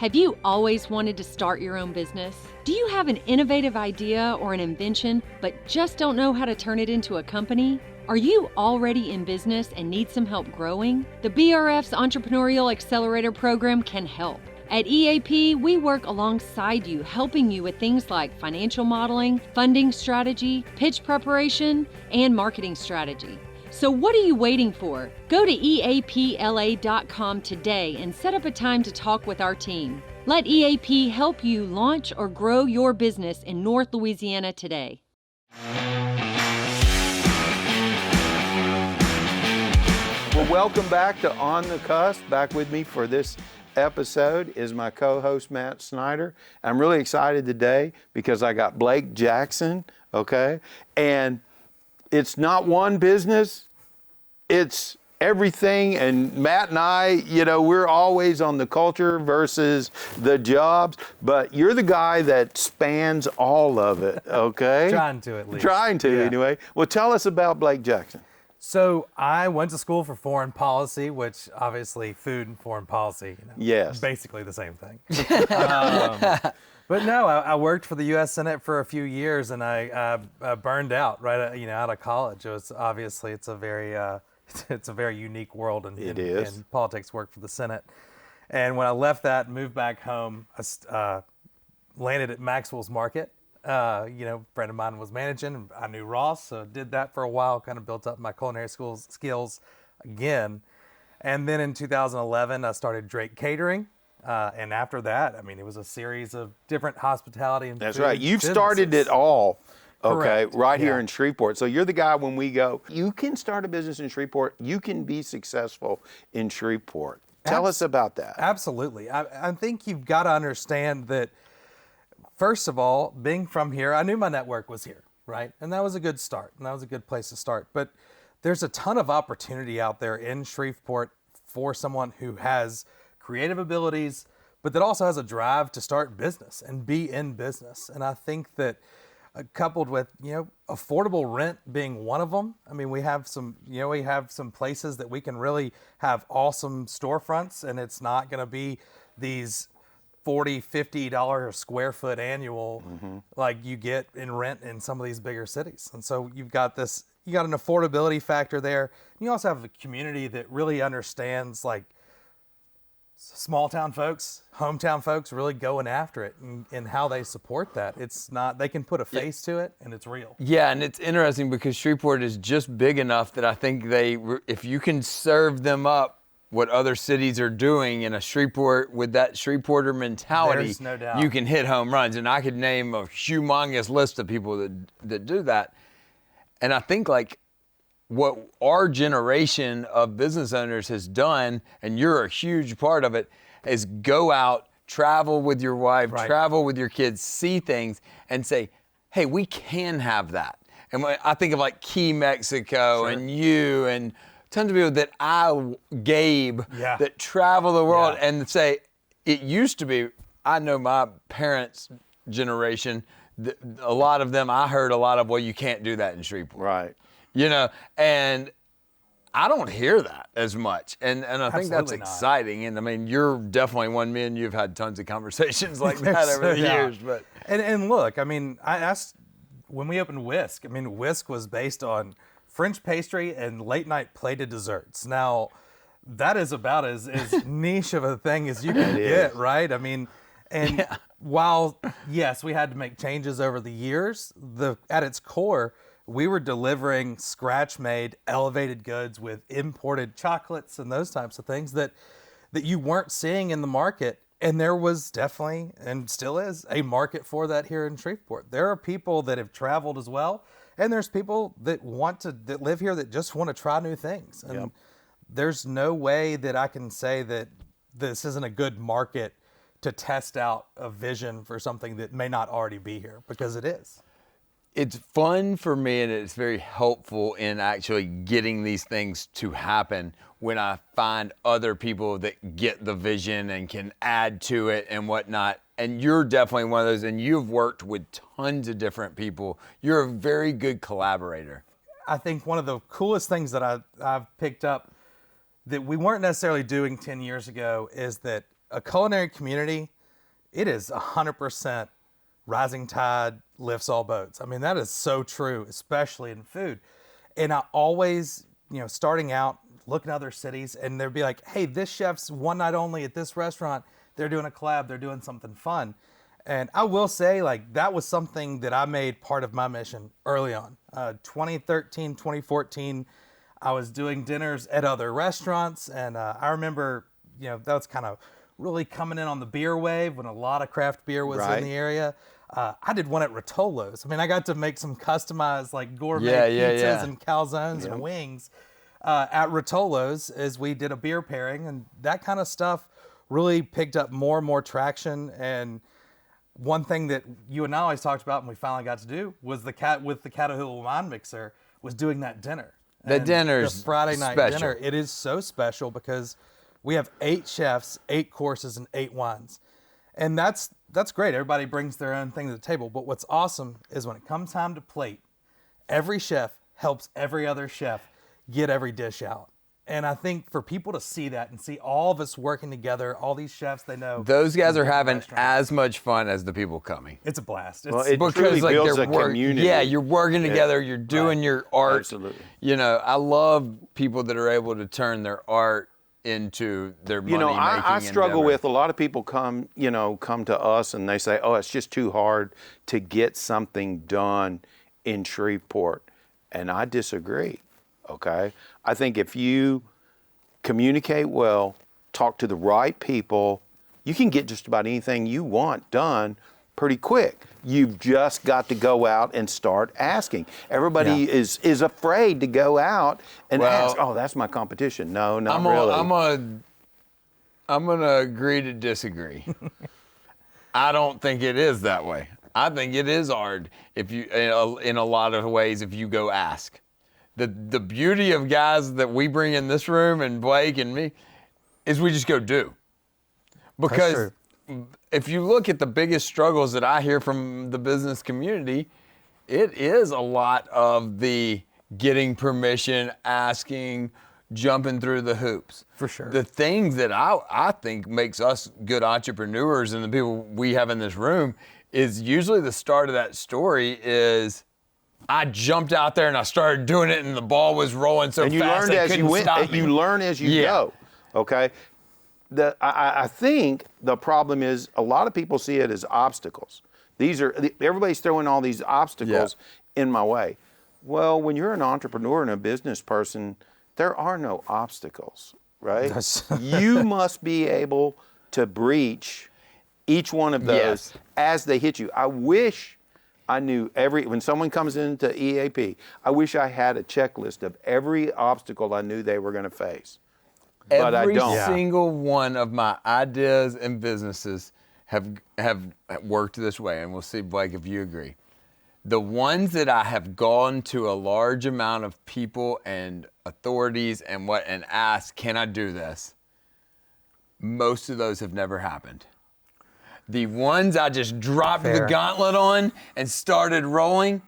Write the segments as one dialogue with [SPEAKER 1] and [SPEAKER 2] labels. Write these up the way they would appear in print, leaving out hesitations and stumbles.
[SPEAKER 1] Have you always wanted to start your own business? Do you have an innovative idea or an invention, but just don't know how to turn it into a company? Are you already in business and need some help growing? The BRF's Entrepreneurial Accelerator Program can help. At EAP, we work alongside you, helping you with things like financial modeling, funding strategy, pitch preparation, and marketing strategy. So what are you waiting for? Go to eapla.com today and set up a time to talk with our team. Let EAP help you launch or grow your business in North Louisiana today.
[SPEAKER 2] Well, welcome back to On the Cusp. Back with me for this episode is my co-host, Matt Snyder. I'm really excited today because I got Blake Jackson, okay? And it's not one business, it's everything. And Matt and I, we're always on the culture versus the jobs, but you're the guy that spans all of it, okay?
[SPEAKER 3] Trying to, at least.
[SPEAKER 2] Trying to, yeah. Anyway. Well, tell us about Blake Jackson.
[SPEAKER 3] So I went to school for foreign policy, which obviously food and foreign policy,
[SPEAKER 2] yes,
[SPEAKER 3] basically the same thing. But no, I worked for the U.S. Senate for a few years, and I burned out out of college. It was obviously it's a very unique world, in politics work for the Senate. And when I left that and moved back home, I landed at Maxwell's Market. A friend of mine was managing. I knew Ross, so did that for a while, kind of built up my culinary skills again. And then in 2011, I started Drake Catering. And after that, it was a series of different hospitality and
[SPEAKER 2] That's
[SPEAKER 3] food
[SPEAKER 2] right. You've
[SPEAKER 3] businesses.
[SPEAKER 2] started it all, okay,
[SPEAKER 3] Correct.
[SPEAKER 2] right here in Shreveport. So you're the guy when we go, you can start a business in Shreveport, you can be successful in Shreveport. Tell us about that.
[SPEAKER 3] Absolutely. I think you've got to understand that, first of all, being from here, I knew my network was here, right? And that was a good start, and that was a good place to start. But there's a ton of opportunity out there in Shreveport for someone who has creative abilities, but that also has a drive to start business and be in business. And I think that coupled with, affordable rent being one of them. We have some places that we can really have awesome storefronts, and it's not going to be these $40, $50 a square foot annual like you get in rent in some of these bigger cities. And so you got an affordability factor there. You also have a community that really understands small town folks, hometown folks really going after it and how they support that. It's not, they can put a face to it and it's real.
[SPEAKER 4] Yeah, and it's interesting because Shreveport is just big enough that I think if you can serve them up what other cities are doing in a Shreveport with that Shreveporter mentality,
[SPEAKER 3] there's no doubt.
[SPEAKER 4] You can hit home runs. And I could name a humongous list of people that do that. And I think what our generation of business owners has done, and you're a huge part of it, is go out, travel with your wife, travel with your kids, see things, and say, hey, we can have that. And when I think of Key Mexico and you and tons of people that Gabe, that travel the world and say, it used to be, I know my parents' generation, a lot of them, I heard a lot of, well, you can't do that in Shreveport.
[SPEAKER 2] Right.
[SPEAKER 4] And I don't hear that as much. And I think that's exciting. And you're definitely one man, you've had tons of conversations like that over the years. But
[SPEAKER 3] And look, I asked when we opened Whisk, Whisk was based on French pastry and late night plated desserts. Now, that is about as niche of a thing as you can get, right? While, yes, we had to make changes over the years, at its core, we were delivering scratch-made, elevated goods with imported chocolates and those types of things that you weren't seeing in the market. And there was definitely, and still is, a market for that here in Shreveport. There are people that have traveled as well, and there's people that live here that just want to try new things. And there's no way that I can say that this isn't a good market to test out a vision for something that may not already be here, because it is.
[SPEAKER 4] It's fun for me, and it's very helpful in actually getting these things to happen when I find other people that get the vision and can add to it and whatnot. And you're definitely one of those, and you've worked with tons of different people. You're a very good collaborator.
[SPEAKER 3] I think one of the coolest things that I've picked up that we weren't necessarily doing 10 years ago is that a culinary community, it is 100% rising tide lifts all boats. I mean, that is so true, especially in food. And I always, starting out, looking at other cities, and they'd be like, hey, this chef's one night only at this restaurant. They're doing a collab. They're doing something fun. And I will say, like, that was something that I made part of my mission early on. 2013, 2014, I was doing dinners at other restaurants. And I remember, that was kind of really coming in on the beer wave when a lot of craft beer was in the area. I did one at Rotolo's. I mean, I got to make some customized, like, gourmet pizzas and calzones and wings at Rotolo's as we did a beer pairing. And that kind of stuff really picked up more and more traction. And one thing that you and I always talked about and we finally got to do was the Catahoula wine mixer was doing that dinner.
[SPEAKER 4] The dinner's
[SPEAKER 3] the Friday night
[SPEAKER 4] special.
[SPEAKER 3] dinner. It is so special because we have 8 chefs, 8 courses, and 8 wines. And that's great. Everybody brings their own thing to the table. But what's awesome is when it comes time to plate, every chef helps every other chef get every dish out. And I think for people to see that and see all of us working together, all these chefs they know.
[SPEAKER 4] Those guys are having as much fun as the people coming.
[SPEAKER 3] It's a blast.
[SPEAKER 2] Well, it truly builds a community.
[SPEAKER 4] Yeah, you're working together. You're doing your art.
[SPEAKER 2] Absolutely.
[SPEAKER 4] I love people that are able to turn their art into their money making
[SPEAKER 2] I struggle
[SPEAKER 4] endeavor.
[SPEAKER 2] with a lot of people come to us and they say, oh, it's just too hard to get something done in Shreveport. And I disagree. Okay. I think if you communicate well, talk to the right people, you can get just about anything you want done pretty quick. You've just got to go out and start asking. Everybody is afraid to go out and ask, oh, that's my competition. No, not really.
[SPEAKER 4] I'm gonna agree to disagree. I don't think it is that way. I think it is hard if you, in a lot of ways, if you go ask. The beauty of guys that we bring in this room and Blake and me is we just go do. Because if you look at the biggest struggles that I hear from the business community, it is a lot of the getting permission, asking, jumping through the hoops.
[SPEAKER 3] For sure.
[SPEAKER 4] The things that I think makes us good entrepreneurs and the people we have in this room is usually the start of that story is I jumped out there and I started doing it and the ball was rolling so
[SPEAKER 2] and you
[SPEAKER 4] fast
[SPEAKER 2] learned
[SPEAKER 4] I
[SPEAKER 2] as
[SPEAKER 4] couldn't
[SPEAKER 2] you went.
[SPEAKER 4] stop me.
[SPEAKER 2] You learn as you go. Okay. I think the problem is a lot of people see it as obstacles. Everybody's throwing all these obstacles in my way. Well, when you're an entrepreneur and a business person, there are no obstacles, right? You must be able to breach each one of those as they hit you. I wish I knew when someone comes into EAP, I wish I had a checklist of every obstacle I knew they were going to face. But I don't.
[SPEAKER 4] Every single one of my ideas and businesses have worked this way, and we'll see, Blake, if you agree. The ones that I have gone to a large amount of people and authorities and asked, can I do this? Most of those have never happened. The ones I just dropped the gauntlet on and started rolling,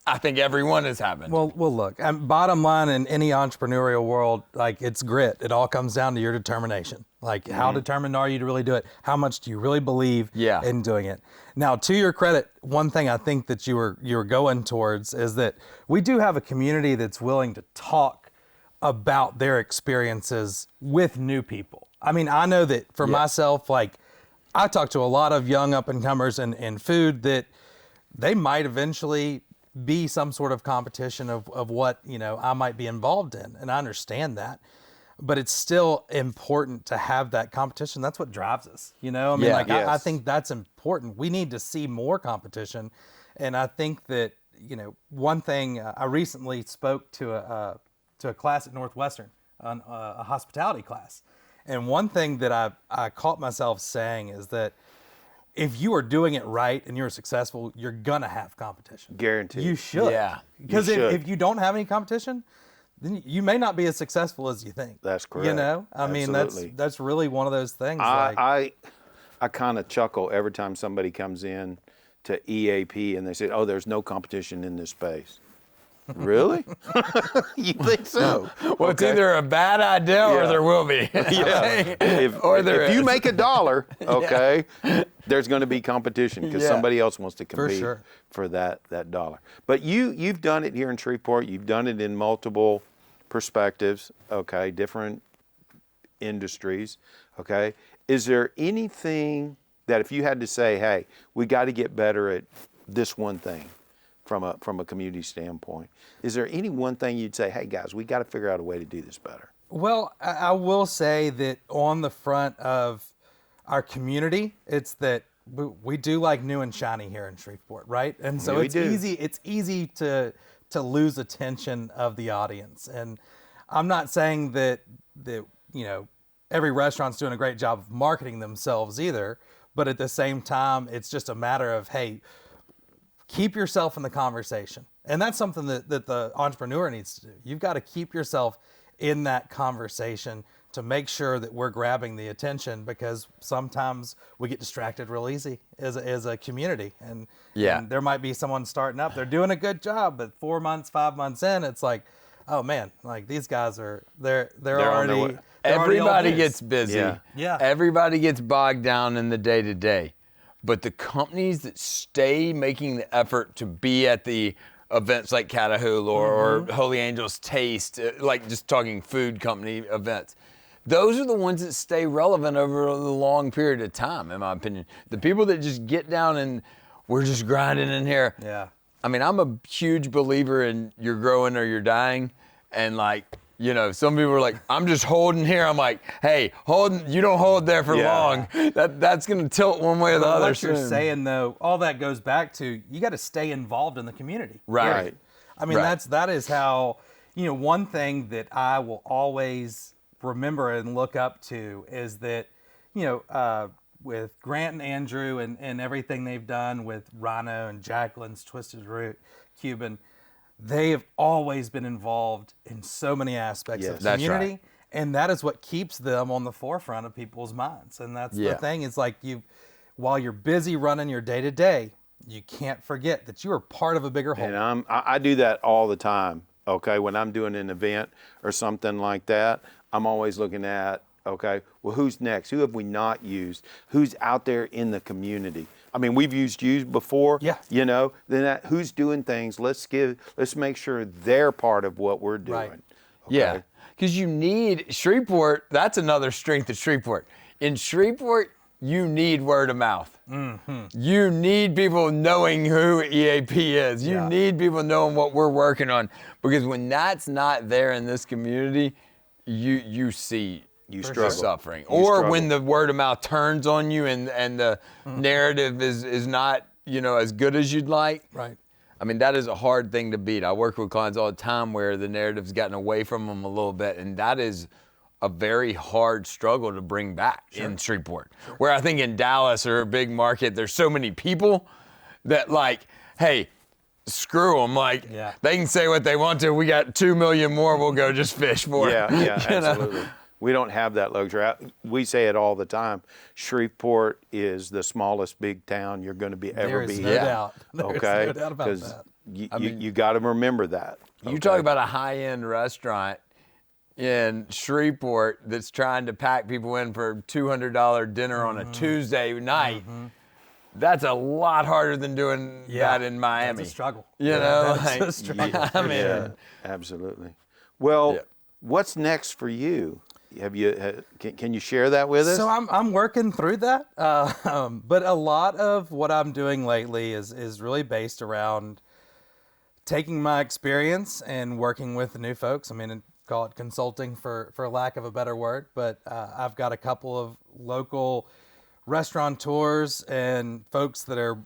[SPEAKER 4] I think every one has happened.
[SPEAKER 3] Well, look, bottom line in any entrepreneurial world, like it's grit. It all comes down to your determination. Like how determined are you to really do it? How much do you really believe in doing it? Now, to your credit, one thing I think that you were going towards is that we do have a community that's willing to talk about their experiences with new people. I mean, I know that for myself, like I talk to a lot of young up-and-comers in food that they might eventually be some sort of competition of what, I might be involved in. And I understand that. But it's still important to have that competition. That's what drives us. I think that's important. We need to see more competition. And I think that, one thing, I recently spoke to a class at Northwestern, on a hospitality class. And one thing that I caught myself saying is that if you are doing it right and you're successful, you're going to have competition.
[SPEAKER 2] Guaranteed.
[SPEAKER 3] You should.
[SPEAKER 4] Yeah.
[SPEAKER 3] Because if you don't have any competition, then you may not be as successful as you think.
[SPEAKER 2] That's correct.
[SPEAKER 3] I mean, that's really one of those things.
[SPEAKER 2] I kind of chuckle every time somebody comes in to EAP and they say, oh, there's no competition in this space. Really? You think so?
[SPEAKER 4] Well, it's either a bad idea or
[SPEAKER 2] Yeah.
[SPEAKER 4] there will be.
[SPEAKER 2] Yeah.
[SPEAKER 4] Or there
[SPEAKER 2] if you
[SPEAKER 4] is.
[SPEAKER 2] make $1, okay, there's going to be competition because
[SPEAKER 4] Yeah.
[SPEAKER 2] somebody else wants to compete
[SPEAKER 3] sure.
[SPEAKER 2] for that dollar. But you've done it here in Shreveport. You've done it in multiple perspectives, okay, different industries, okay. Is there anything that if you had to say, hey, we got to get better at this one thing from a community standpoint, is there any one thing you'd say, hey guys, we got to figure out a way to do this better?
[SPEAKER 3] Well, I will say that on the front of our community, it's that we do like new and shiny here in Shreveport, right? And so
[SPEAKER 2] Yeah, we
[SPEAKER 3] it's
[SPEAKER 2] do.
[SPEAKER 3] easy to lose attention of the audience. And I'm not saying that every restaurant's doing a great job of marketing themselves either, but at the same time, it's just a matter of, hey, keep yourself in the conversation. And that's something that the entrepreneur needs to do. You've got to keep yourself in that conversation to make sure that we're grabbing the attention, because sometimes we get distracted real easy as a community. And there might be someone starting up, they're doing a good job, but 4 months, 5 months in, it's like, oh man, like these guys they're
[SPEAKER 2] on their way.
[SPEAKER 3] already.
[SPEAKER 4] Everybody gets busy.
[SPEAKER 3] Yeah.
[SPEAKER 4] Everybody gets bogged down in the day-to-day. But the companies that stay making the effort to be at the events like Catahoula or Holy Angels Taste, like just talking food company events, those are the ones that stay relevant over a long period of time, in my opinion. The people that just get down and we're just grinding in here.
[SPEAKER 3] Yeah.
[SPEAKER 4] I mean, I'm a huge believer in you're growing or you're dying. And like, some people are like, I'm just holding here. I'm like, hey, you don't hold there for long. That's going to tilt one way or the other
[SPEAKER 3] What you're
[SPEAKER 4] soon.
[SPEAKER 3] saying, though, all that goes back to you got to stay involved in the community.
[SPEAKER 4] Right.
[SPEAKER 3] I mean,
[SPEAKER 4] Right.
[SPEAKER 3] that is how, one thing that I will always remember and look up to is that, with Grant and Andrew and everything they've done with Rhino and Jacqueline's Twisted Root, Cuban, they have always been involved in so many aspects of the
[SPEAKER 4] That's
[SPEAKER 3] community.
[SPEAKER 4] right.
[SPEAKER 3] And that is what keeps them on the forefront of people's minds. And that's the thing, is like while you're busy running your day to day, you can't forget that you are part of a bigger whole.
[SPEAKER 2] And I do that all the time, okay? When I'm doing an event or something like that, I'm always looking at, okay, well, who's next? Who have we not used? Who's out there in the community? I mean, we've used you before, then who's doing things? Let's make sure they're part of what we're doing.
[SPEAKER 3] Right.
[SPEAKER 2] Okay?
[SPEAKER 4] Yeah, because you need Shreveport. That's another strength of Shreveport. In Shreveport, you need word of mouth. Mm-hmm. You need people knowing who EAP is. You need people knowing what we're working on. Because when that's not there in this community, you see
[SPEAKER 2] struggle.
[SPEAKER 4] suffering.
[SPEAKER 2] You
[SPEAKER 4] Or
[SPEAKER 2] struggle.
[SPEAKER 4] when the word of mouth turns on you and the narrative is not as good as you'd like.
[SPEAKER 3] Right.
[SPEAKER 4] I mean, that is a hard thing to beat. I work with clients all the time where the narrative's gotten away from them a little bit, and that is a very hard struggle to bring back in Shreveport. Where I think in Dallas or a big market, there's so many people that like, hey, screw them. Like, they can say what they want to. We got 2 million more. We'll go just fish for it.
[SPEAKER 2] Yeah, absolutely. We don't have that luxury. We say it all the time. Shreveport is the smallest big town you're going to be
[SPEAKER 3] There
[SPEAKER 2] ever
[SPEAKER 3] is
[SPEAKER 2] be
[SPEAKER 3] no
[SPEAKER 2] in.
[SPEAKER 3] doubt. There is
[SPEAKER 2] Okay,
[SPEAKER 3] no doubt about
[SPEAKER 2] because
[SPEAKER 3] that.
[SPEAKER 2] you got to remember that.
[SPEAKER 4] You talk about a high-end restaurant in Shreveport that's trying to pack people in for a $200 dinner on a Tuesday night. That's a lot harder than doing that in Miami.
[SPEAKER 3] It's a struggle.
[SPEAKER 4] Like,
[SPEAKER 3] That's a struggle.
[SPEAKER 4] I mean,
[SPEAKER 2] Yeah, absolutely. Well, what's next for you? Can you share that with us?
[SPEAKER 3] So I'm working through that, but a lot of what I'm doing lately is really based around taking my experience and working with new folks. I mean, call it consulting for lack of a better word, but I've got a couple of local restaurateurs and folks that are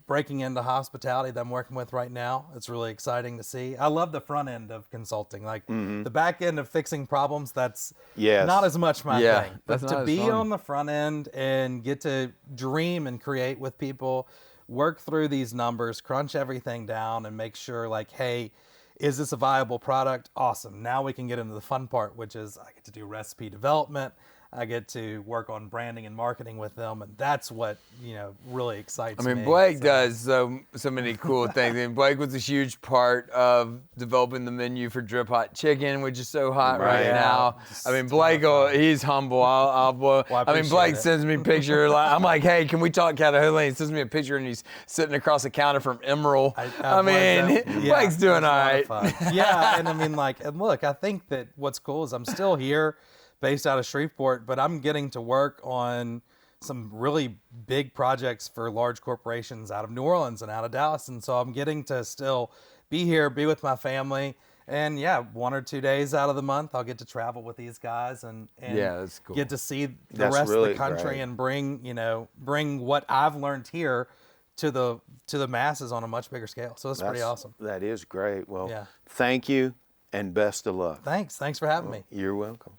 [SPEAKER 3] breaking into hospitality that I'm working with right now. It's really exciting to see. I love the front end of consulting, like the back end of fixing problems. That's not as much my thing. But
[SPEAKER 4] that's
[SPEAKER 3] to
[SPEAKER 4] not as
[SPEAKER 3] be
[SPEAKER 4] fun.
[SPEAKER 3] on the front end and get to dream and create with people, work through these numbers, crunch everything down, and make sure like, hey, is this a viable product? Awesome. Now we can get into the fun part, which is I get to do recipe development. I get to work on branding and marketing with them, and that's what really excites me.
[SPEAKER 4] I mean, Blake
[SPEAKER 3] So-
[SPEAKER 4] does so many cool things. And Blake was a huge part of developing the menu for Drip Hot Chicken, which is so hot right
[SPEAKER 3] Yeah,
[SPEAKER 4] now.
[SPEAKER 3] just
[SPEAKER 4] I mean,
[SPEAKER 3] a ton
[SPEAKER 4] Blake,
[SPEAKER 3] of fun.
[SPEAKER 4] he's humble.
[SPEAKER 3] Well, I
[SPEAKER 4] I mean,
[SPEAKER 3] appreciate
[SPEAKER 4] Blake
[SPEAKER 3] it.
[SPEAKER 4] sends me a picture. I'm like, hey, can we talk Catahoula? He sends me a picture, and he's sitting across the counter from Emerald. I mean, Blake's doing all right.
[SPEAKER 3] Yeah, and I mean, and look, I think that what's cool is I'm still here, based out of Shreveport, but I'm getting to work on some really big projects for large corporations out of New Orleans and out of Dallas, and so I'm getting to still be here, be with my family, and 1 or 2 days out of the month I'll get to travel with these guys and
[SPEAKER 4] Yeah, that's cool.
[SPEAKER 3] get to see the
[SPEAKER 2] That's
[SPEAKER 3] rest
[SPEAKER 2] really
[SPEAKER 3] of the country
[SPEAKER 2] great.
[SPEAKER 3] and bring what I've learned here to the masses on a much bigger scale. So it's pretty awesome.
[SPEAKER 2] That is great. Well,
[SPEAKER 3] Yeah.
[SPEAKER 2] thank you and best of luck.
[SPEAKER 3] Thanks for having me.
[SPEAKER 2] You're welcome.